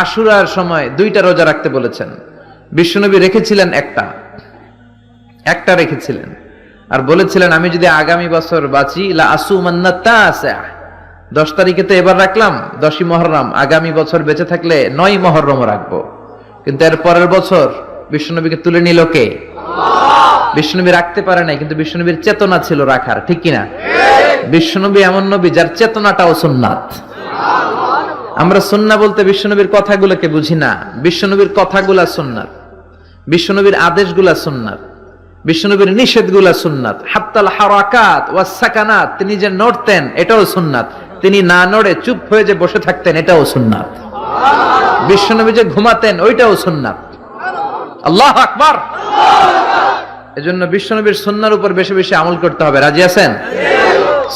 আশুরার সময় 2টা রোজা রাখতে বলেছেন। বিশ্বনবী রেখেছিলেন একটা রেখেছিলেন, আর বলেছিলেন আমি যদি আগামী বছর বাঁচি লা আসুমান্না তাসা, 10 তারিখে তো এবার রাখলাম, 10ই মুহররম, আগামী বছর বেঁচে থাকলে 9ই মুহররম রাখবো। কিন্তু এর পরের বছর বিশ্বনবীকে তুলে নিল কে? বিশ্বনবী রাখতে পারে নাই, কিন্তু বিশ্বনবীর চেতনা ছিল রাখার, ঠিক কিনা? বিশ্বনবী এমন নবী যার চেতনাটাও সুন্নাত। আমরা সুন্নাহ বলতে বিশ্বনবীর কথাগুলোকে বুঝি না, বিশ্বনবীর কথাগুলা সুন্নাত, বিশ্বনবীর আদেশগুলা সুন্নাত, বিশ্বনবীর নিষেধগুলা সুন্নাত। হাত্তাল হারাকাত ওয়াস সাকানাত, তিনি যে নড়তেন এটাও সুন্নাত, তিনি না নড়ে চুপ হয়ে যে বসে থাকতেন এটাও সুন্নাত। বিশ্বনবী যে ঘুমাতেন ওইটাও সুন্নাত। আল্লাহু আকবার। এজন্য বিশ্বনবীর সুন্নাহর উপর বেশি বেশি আমল করতে হবে। রাজি আছেন?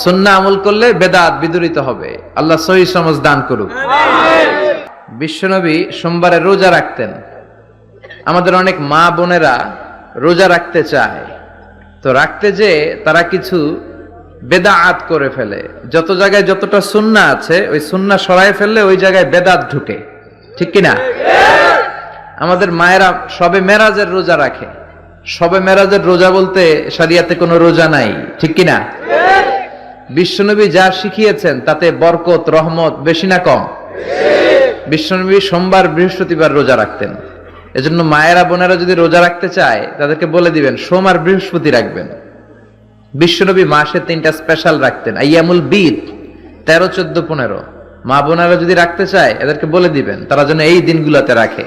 সুন্নাহ আমল করলে বেদাত বিদুরিত হবে। আল্লাহ সহি সমঝ দান করুক। বিশ্বনবী সোমবারে রোজা রাখতেন। আমাদের অনেক মা বোনেরা রোজা রাখতে চায়, তো রাখতে যে তারা কিছু বেদাত করে ফেলে। যত জায়গায় যতটা সুন্নাহ আছে ওই সুন্নাহ সরায় ফেললে ওই জায়গায় বেদাত ঢুকে, ঠিক কিনা? আমাদের মায়েরা শবে মেরাজের রোজা রাখে। শবে মেরাজের রোজা বলতে শরিয়াতে কোনো রোজা নাই, ঠিক কিনা? বিশ্বনবী যা শিখিয়েছেন তাতে বরকত রহমত বেশি না কম? বিশ্বনবী সোমবার বৃহস্পতিবার রোজা রাখতেন। এজন্য মায়েরা বোনেরা যদি রোজা রাখতে চায় তাদেরকে বলে দিবেন সোম আর বৃহস্পতি রাখবেন। বিশ্বনবী মাসে 3টা স্পেশাল রাখতেন, আইয়ামুল বীদ, 13, 14, 15। মা বোনেরা যদি রাখতে চায় এদেরকে বলে দিবেন তারা যেন এই দিনগুলোতে রাখে।